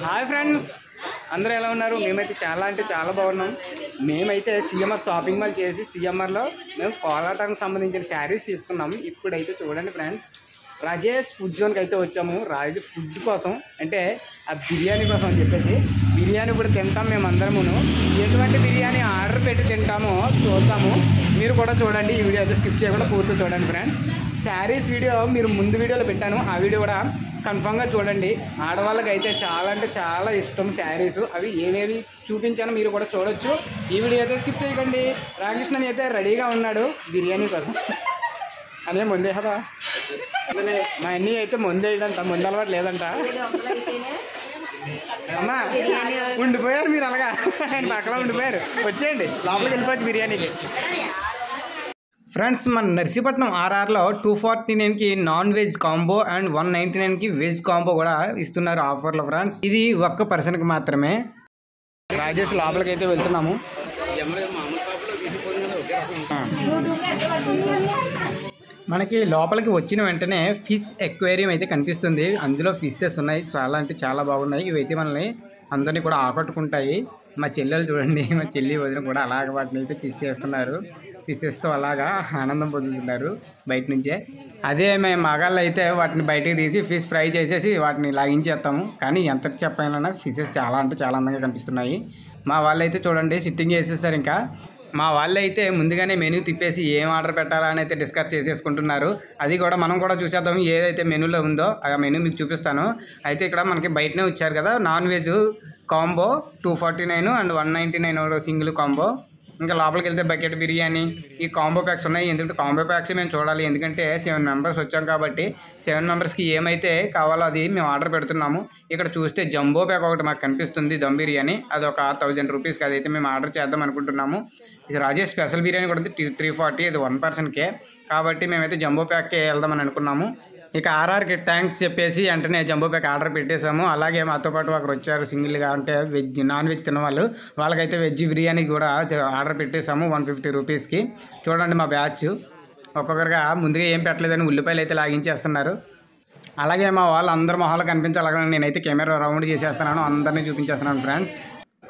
Hi friends, అందరూ ఎలా ఉన్నారు? మేమైతే చాలా అంటే చాలా బాగున్నాం. మేమైతే సిఎంఆర్ షాపింగ్ మాల్ చేసి సిఎంఆర్లో మేము కోలాటానికి సంబంధించిన శారీస్ తీసుకున్నాము. ఇప్పుడైతే చూడండి ఫ్రెండ్స్, రాజేష్ ఫుడ్ జోన్కి అయితే వచ్చాము. రాజేష్ ఫుడ్ కోసం అంటే ఆ బిర్యానీ కోసం అని చెప్పేసి బిర్యానీ కూడా తింటాం మేమందరమును. ఎటువంటి బిర్యానీ ఆర్డర్ పెట్టి తింటామో చూద్దాము. మీరు కూడా చూడండి, ఈ వీడియో అయితే స్కిప్ చేయకుండా పూర్తి చూడండి ఫ్రెండ్స్. శారీస్ వీడియో మీరు ముందు వీడియోలో పెట్టాను, ఆ వీడియో కూడా కన్ఫామ్గా చూడండి. ఆడవాళ్ళకి అయితే చాలా అంటే చాలా ఇష్టం శారీస్. అవి ఏవేవి చూపించానో మీరు కూడా చూడొచ్చు. ఈ వీడియో అయితే స్కిప్ చేయకండి. రామకృష్ణన్ అయితే రెడీగా ఉన్నాడు బిర్యానీ కోసం. అదే ముందే కదా మా అన్నీ అయితే ముందేయడంట, ముందు అలవాటు లేదంట. అమ్మా ఉండిపోయారు మీరు, అలాగా ఆయన పక్కన ఉండిపోయారు. వచ్చేయండి, లోపలికి వెళ్ళిపోవచ్చు బిర్యానీకి. ఫ్రెండ్స్, మన నర్సీపట్నం ఆర్ఆర్లో 249కి నాన్ వెజ్ కాంబో అండ్ 199కి వెజ్ కాంబో కూడా ఇస్తున్నారు ఆఫర్లో ఫ్రెండ్స్. ఇది ఒక్క పర్సన్కి మాత్రమే. రాజేష్ లోపలికి అయితే వెళ్తున్నాము. మనకి లోపలికి వచ్చిన వెంటనే ఫిష్ ఎక్వేరియం అయితే కనిపిస్తుంది. అందులో ఫిషెస్ ఉన్నాయి, చాలా అంటే చాలా బాగున్నాయి. ఇవైతే మనల్ని అందరినీ కూడా ఆకట్టుకుంటాయి. మా చెల్లెలు చూడండి, మా చెల్లి వదిన కూడా అలాగ వాటిని అయితే ఫిష్ చేస్తున్నారు. ఫిషెస్తో అలాగా ఆనందం పొందుతున్నారు బయట నుంచే. అదే మేము మగాళ్ళు అయితే వాటిని బయటకు తీసి ఫిష్ ఫ్రై చేసేసి వాటిని లాగించేస్తాము. కానీ ఎంత చెప్పాలన్నా ఫిషెస్ చాలా అంటే చాలా అందంగా కనిపిస్తున్నాయి. మా వాళ్ళు అయితే చూడండి సిట్టింగ్ చేసేసారు. ఇంకా మా వాళ్ళు అయితే ముందుగానే మెనూ తిప్పేసి ఏం ఆర్డర్ పెట్టాలా అని అయితే డిస్కస్ చేసేసుకుంటున్నారు. అది కూడా మనం కూడా చూసేద్దాం, ఏదైతే మెనూలో ఉందో ఆ మెనూ మీకు చూపిస్తాను. అయితే ఇక్కడ మనకి బయటనే వచ్చారు కదా non veg combo 249 and 199 single combo. ఇంకా లోపలికి వెళ్తే బకెట్ బిర్యానీ, ఈ కాంబో ప్యాక్స్ ఉన్నాయి. ఎందుకంటే కాంబో ప్యాక్స్ మేము చూడాలి, ఎందుకంటే 7 మెంబర్స్ వచ్చాం కాబట్టి 7 మెంబర్స్కి ఏమైతే కావాలో అది మేము ఆర్డర్ పెడుతున్నాము. ఇక్కడ చూస్తే జంబో ప్యాక్ ఒకటి మాకు కనిపిస్తుంది, దమ్ బిర్యానీ. అది ఒక 1000 రూపీస్కి అదైతే మేము ఆర్డర్ చేద్దాం అనుకుంటున్నాము. ఇది రాజేష్ స్పెషల్ బిర్యానీ కూడా 340, ఇది 1 పర్సన్కే కాబట్టి మేమైతే జంబో ప్యాక్కే వెళ్దామని అనుకున్నాము. ఇక ఆర్ఆర్కి థ్యాంక్స్ చెప్పేసి వెంటనే జంబో ప్యాక్ ఆర్డర్ పెట్టేశాము. అలాగే మాతో పాటు ఒకరు వచ్చారు సింగిల్గా, అంటే వెజ్ నాన్ వెజ్ తినవాళ్ళు, వాళ్ళకైతే వెజ్ బిర్యానీ కూడా ఆర్డర్ పెట్టేశాము 150 రూపీస్కి. చూడండి మా బ్యాచ్ ఒక్కొక్కరిగా ముందుగా ఏం పెట్టలేదని ఉల్లిపాయలు అయితే లాగించేస్తున్నారు. అలాగే మా వాళ్ళు అందరు మొహాలు కనిపించాలని నేనైతే కెమెరా రౌండ్ చేసేస్తున్నాను, అందరినీ చూపించేస్తున్నాను ఫ్రెండ్స్.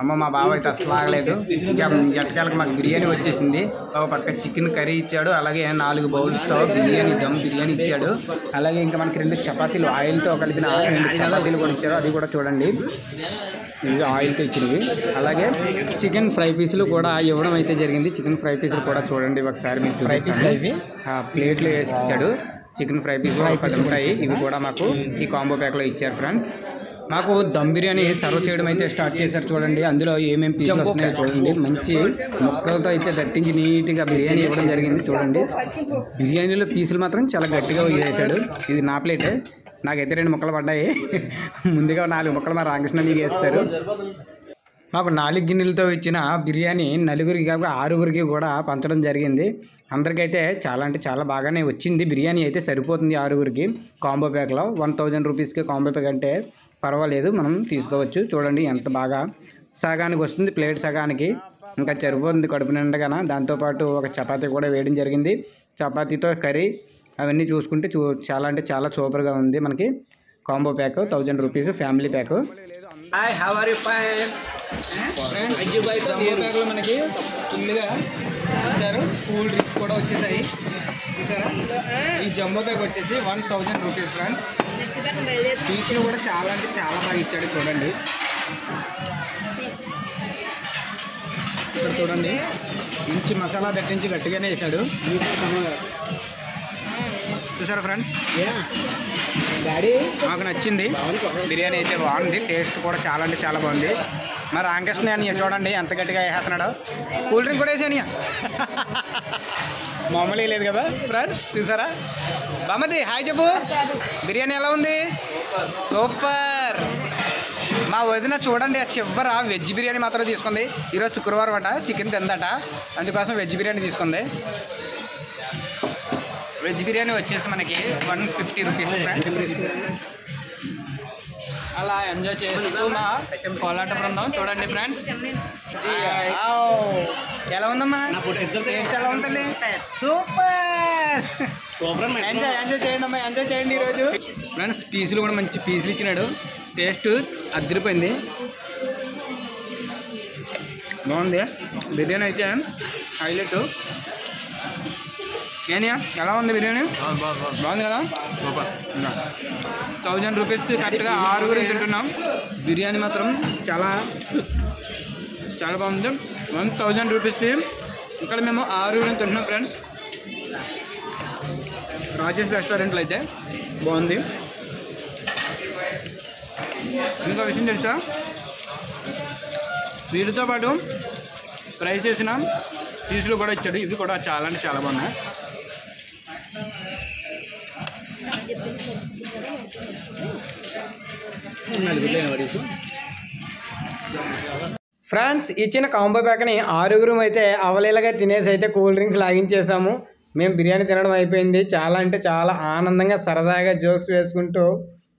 అమ్మ మా బావ అయితే అసలు ఆగలేదు. ఇంకా ఎట్టకాలకు మాకు బిర్యానీ వచ్చేసింది. ఒక పక్క చికెన్ కర్రీ ఇచ్చాడు, అలాగే 4 బౌల్స్తో బిర్యానీ దమ్ బిర్యానీ ఇచ్చాడు. అలాగే ఇంకా మనకి 2 చపాతీలు ఆయిల్తో కలిపిన 2 చపాతీలు కూడా ఇచ్చారు, అది కూడా చూడండి, ఇవి ఆయిల్తో ఇచ్చినవి. అలాగే చికెన్ ఫ్రై పీసులు కూడా ఇవ్వడం అయితే జరిగింది. చికెన్ ఫ్రై పీసులు కూడా చూడండి ఒకసారి మీరు చూపిస్తాను. ప్లేట్లు వేసి ఇచ్చాడు. చికెన్ ఫ్రై పీసులు 10 ఉంటాయి. ఇవి కూడా మాకు ఈ కాంబో ప్యాక్లో ఇచ్చారు ఫ్రెండ్స్. మాకు దమ్ బిర్యానీ సర్వ్ చేయడం అయితే స్టార్ట్ చేశారు. చూడండి అందులో ఏమేమి పీసులు వస్తున్నాయో చూడండి. మంచి ముక్కలతో అయితే దట్టించి నీట్గా బిర్యానీ ఇవ్వడం జరిగింది. చూడండి బిర్యానీలో పీసులు మాత్రం చాలా గట్టిగా వేసాడు. ఇది నా ప్లేటే, నాకైతే 2 ముక్కలు పడ్డాయి. ముందుగా 4 ముక్కలు మా రామకృష్ణ మీకు వేస్తారు. మాకు 4 గిన్నెలతో ఇచ్చిన బిర్యానీ 4గురికి కాక 6గురికి కూడా పంచడం జరిగింది. అందరికైతే చాలా అంటే చాలా బాగానే వచ్చింది. బిర్యానీ అయితే సరిపోతుంది 6గురికి కాంబో ప్యాక్లో. 1000 రూపీస్కి కాంబో ప్యాక్ అంటే పర్వాలేదు, మనం తీసుకోవచ్చు. చూడండి ఎంత బాగా సగానికి వస్తుంది, ప్లేట్ సగానికి ఇంకా సరిపోతుంది కడుపు నిండగాన. దాంతోపాటు ఒక చపాతీ కూడా వేయడం జరిగింది. చపాతీతో కర్రీ అవన్నీ చూసుకుంటే చాలా అంటే చాలా సూపర్గా ఉంది. మనకి combo pack 1000 rupees family pack. Hi, how are you? Fine. Jumbo ప్యాక్లో మనకి ఫుల్గా ఇచ్చారు. కూల్ డ్రింక్స్ కూడా వచ్చేసాయి చూసారా. ఈ జంబో ప్యాక్ వచ్చేసి 1000 రూపీస్ ఫ్రెండ్స్. పీసులు కూడా చాలా అంటే చాలా బాగా ఇచ్చాడు. చూడండి ఇక్కడ చూడండి, మంచి మసాలా దట్టించి గట్టిగానే వేసాడు చూసారా ఫ్రెండ్స్. మాకు నచ్చింది, బిర్యానీ అయితే బాగుంది. టేస్ట్ కూడా చాలా అంటే చాలా బాగుంది. మరి రామకృష్ణ అని చూడండి ఎంత గట్టిగా వేసేస్తున్నాడు. కూల్ డ్రింక్ కూడా వేసాను, మామూలు లేదు కదా ఫ్రెండ్స్. చూసారా బామ్మది హాయ్ చెప్పు. బిర్యానీ ఎలా ఉంది? సూపర్. మా వదిన చూడండి ఆ చివర వెజ్ బిర్యానీ మాత్రం తీసుకుంది. ఈరోజు శుక్రవారం అట, చికెన్ తిందట, అందుకోసం వెజ్ బిర్యానీ తీసుకుంది. వెజ్ బిర్యానీ వచ్చేసి మనకి 150 రూపీస్ ఫ్రెండ్స్. అలా ఎంజాయ్ చేస్తూ మా కోలాట బృందం చూడండి ఫ్రెండ్స్. ఎలా ఉందమ్మా? ఎలా ఉంటుంది? సూపర్. ఎంజాయ్ చేయండి అమ్మా, ఎంజాయ్ చేయండి ఈరోజు ఫ్రెండ్స్. పీసులు కూడా మంచి పీసులు ఇచ్చినాడు. టేస్ట్ అదిరిపోయింది, బాగుంది. బిర్యానీ అయితే హైలైట్. ఏనియా ఎలా ఉంది బిర్యానీ? బాగుంది కదా. 1000 రూపీస్కి కరెక్ట్గా 6 తింటున్నాం. బిర్యానీ మాత్రం చాలా చాలా బాగుంది. 1000 రూపీస్కి ఇక్కడ మేము 6 తింటున్నాం ఫ్రెండ్స్. రాజేష్ రెస్టారెంట్లో అయితే బాగుంది. ఇంకా విషయం తెలుసా, వీటితో పాటు ఫ్రై చేసిన పీసులు కూడా ఇచ్చాడు. ఇవి కూడా చాలా అంటే చాలా బాగున్నాయి. ఫ్రెండ్స్ ఇచ్చిన కాంబో ప్యాక్ని 6 అయితే అవలీలగా తినేసి అయితే కూల్ డ్రింక్స్ లాగించేసాము. మేము బిర్యానీ తినడం అయిపోయింది. చాలా అంటే చాలా ఆనందంగా సరదాగా జోక్స్ వేసుకుంటూ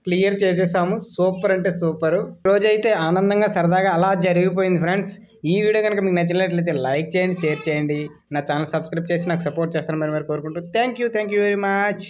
క్లియర్ చేసేసాము. సూపర్ అంటే సూపర్. రోజైతే ఆనందంగా సరదాగా అలా జరిగిపోయింది ఫ్రెండ్స్. ఈ వీడియో కనుక మీకు నచ్చినట్లయితే లైక్ చేయండి, షేర్ చేయండి. నా ఛానల్ సబ్స్క్రైబ్ చేసి నాకు సపోర్ట్ చేస్తారని మరి కోరుకుంటూ థ్యాంక్ యూ వెరీ మచ్.